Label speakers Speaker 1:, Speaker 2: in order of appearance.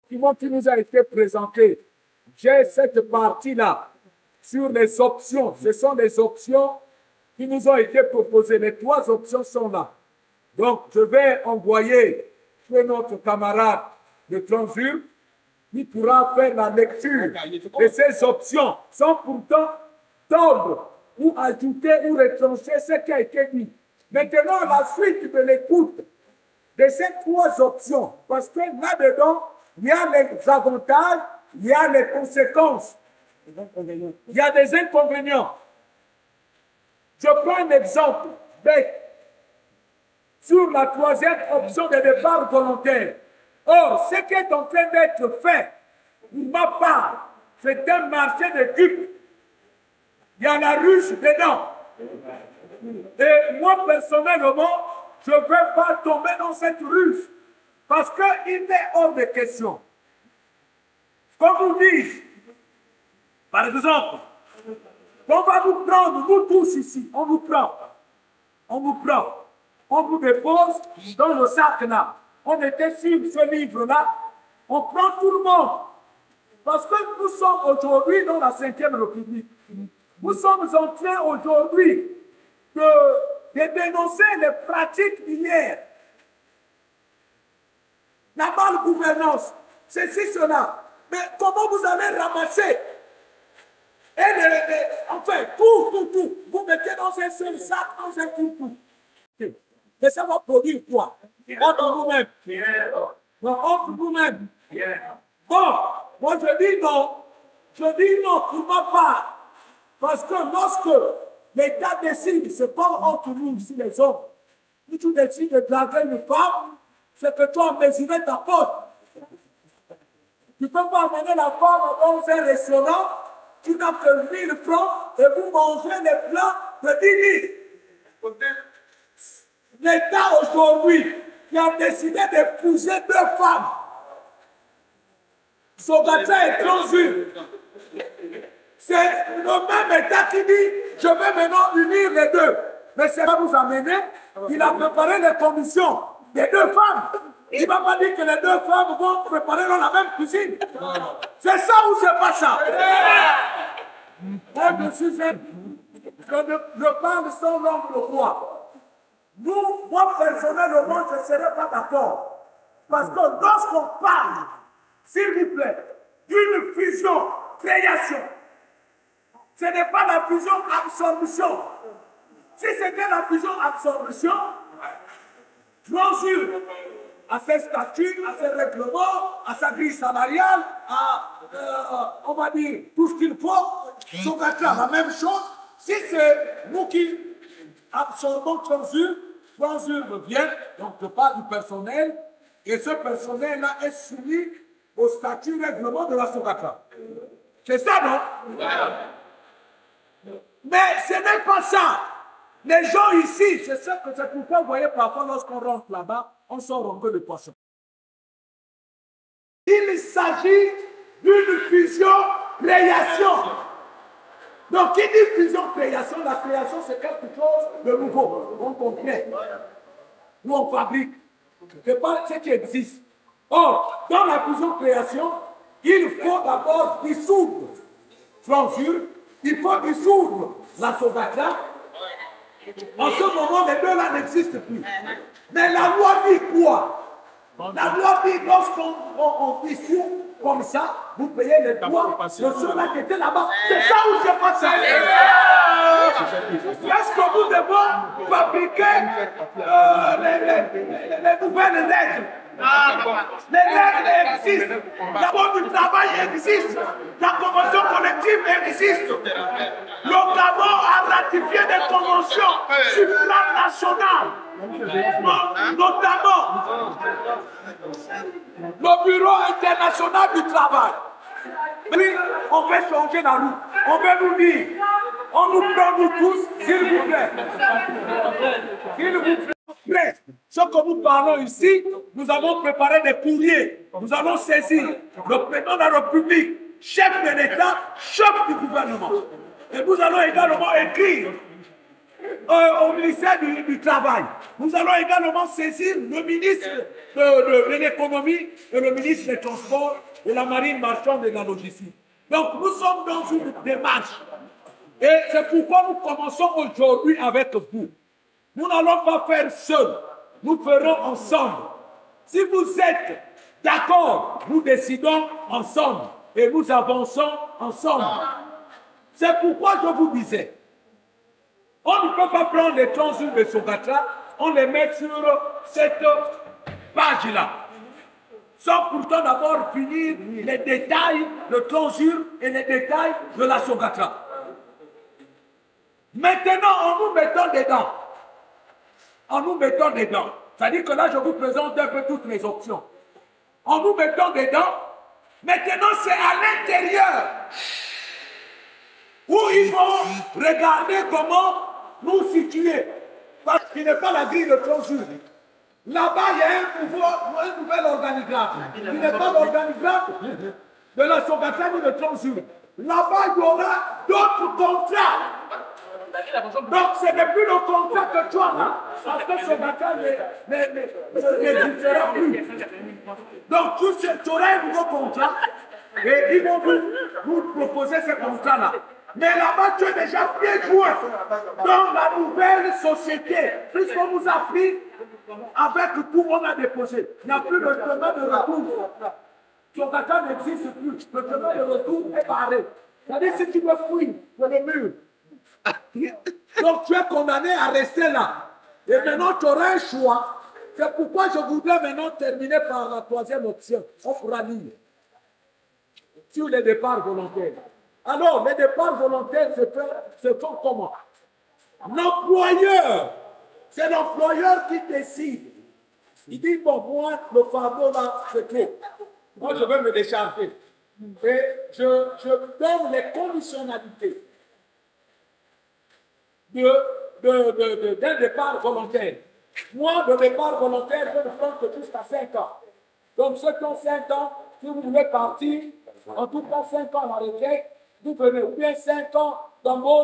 Speaker 1: qui nous a été présenté. J'ai cette partie-là sur les options. Ce sont les options qui nous ont été proposées. Les 3 options sont là. Donc, je vais envoyer chez notre camarade de Transur qui pourra faire la lecture de ces options sans pourtant tordre ou ajouter ou retrancher ce qui a été dit. Maintenant, la suite de l'écoute de ces 3 options, parce que là-dedans, il y a les avantages, il y a les conséquences, il y a des inconvénients. Je prends un exemple bête. Sur la 3e option de départ volontaire. Or, ce qui est en train d'être fait, pour ma part, c'est un marché de dupes. Il y a la ruche dedans. Et moi, personnellement, je ne veux pas tomber dans cette ruche. Parce qu'il est hors de question. Qu'on vous dise, par exemple, on va nous prendre, nous tous ici, on nous prend. On nous prend. On vous dépose dans le sac là. On était sur ce livre-là. On prend tout le monde. Parce que nous sommes aujourd'hui dans la 5e République. Nous sommes en train aujourd'hui de dénoncer les pratiques minières. La malgouvernance, ceci, cela. Mais comment vous allez ramasser enfin, tout. Vous mettez dans un seul sac, dans un tout. Mais ça va produire quoi? Entre nous-mêmes. Entre nous-mêmes. Bon, moi je dis non. Je dis non pour ma part. Parce que lorsque l'État décide, c'est pas entre nous ici les hommes. Si tu décides de draguer une femme, c'est que tu as mesuré ta porte. Tu ne peux pas amener la femme dans un restaurant, tu n'as que 1000 francs et vous mangez les plats de 10 000. L'État aujourd'hui qui a décidé d'épouser 2 femmes, Sogatra et Transur, c'est le même État qui dit je vais maintenant unir les 2. Mais ça va vous amener, il a préparé les conditions des 2 femmes. Il ne va pas dire que les 2 femmes vont préparer dans la même cuisine. C'est ça ou c'est pas ça? Moi, je parle sans langue de roi. Moi, personnellement, je ne serais pas d'accord. Parce que lorsqu'on parle, s'il vous plaît, d'une fusion, création, ce n'est pas la fusion, absorption. Si c'était la fusion, absorption, Transur, à ses statuts, à ses règlements, à sa grille salariale, on va dire, tout ce qu'il faut, Sogatra, la même chose. Si c'est nous qui absorbons Transur revient, donc je parle du personnel, et ce personnel-là est soumis au statut règlement de la Sogatra. C'est ça, non? Mais ce n'est pas ça. Les gens ici, c'est pourquoi vous voyez parfois lorsqu'on rentre là-bas, on sort un peu de poisson. Il s'agit d'une fusion-création. Donc, qui dit fusion-création, la création c'est quelque chose de nouveau. On crée. Nous on fabrique. Ce n'est pas ce qui existe. Or, dans la fusion-création, il faut d'abord dissoudre Transur, il faut dissoudre la Sogatra. En ce moment, les 2 là n'existent plus. Mais la loi dit quoi? La loi dit lorsqu'on dissout comme ça, vous payez les droits de ceux-là qui étaient là-bas. C'est ça ou c'est pas ça? Est-ce que nous devons fabriquer les nouvelles règles? Les règles existent. La loi du travail existe. La convention collective existe. Le Gabon a ratifié des conventions sur le plan national. Notamment le Bureau international du travail. Oui, on veut changer la route. On veut nous dire, on nous prend nous tous, s'il vous plaît. S'il vous plaît. Ce que nous parlons ici, nous avons préparé des courriers. Nous allons saisir le président de la République, chef de l'État, chef du gouvernement. Et nous allons également écrire au ministère du Travail. Nous allons également saisir le ministre de l'économie et le ministre des Transports, de la marine marchande et de la logistique. Donc nous sommes dans une démarche. Et c'est pourquoi nous commençons aujourd'hui avec vous. Nous n'allons pas faire seuls, nous ferons ensemble. Si vous êtes d'accord, nous décidons ensemble et nous avançons ensemble. C'est pourquoi je vous disais, on ne peut pas prendre les transures de Sogatra, on les met sur cette page-là, sans pourtant d'abord finir les détails de transure et les détails de la Sogatra. Maintenant, en nous mettant dedans, c'est-à-dire que là, je vous présente un peu toutes les options. En nous mettant dedans, maintenant, c'est à l'intérieur où ils vont regarder comment nous situer. Parce qu'il n'est pas la grille de transure. Là-bas, il y a un nouvel organigramme. Il n'est pas l'organigramme de la Sogatra ni de transure. Là-bas, il y aura d'autres contrats. Donc, ce n'est plus le contrat que tu as là. Parce que Sogatra n'existera plus. Donc, tu auras un nouveau contrat et ils vont vous proposer ce contrat-là. Mais là-bas, tu es déjà bien joué dans la nouvelle société. Puisqu'on vous a pris avec tout, on a déposé. Il n'y a plus le chemin de retour. Sogatra n'existe plus. Le chemin de retour est barré. C'est-à-dire si tu veux fuir de le mur. Donc tu es condamné à rester là. Et maintenant tu auras un choix. C'est pourquoi je voudrais maintenant terminer par la troisième option. On pourra lire sur les départs volontaires. Alors, les départs volontaires se font comment? L'employeur, c'est l'employeur qui décide. Il dit, bon, moi, le fardeau là, c'est trop. Moi, je veux me décharger. Et je donne les conditionnalités d'un départ volontaire. Moi, le départ volontaire, je ne prends que jusqu'à 5 ans. Donc, ceux qui ont 5 ans, si vous voulez partir, en tout cas 5 ans à la retraite, vous venez, ou bien 5 ans dans vos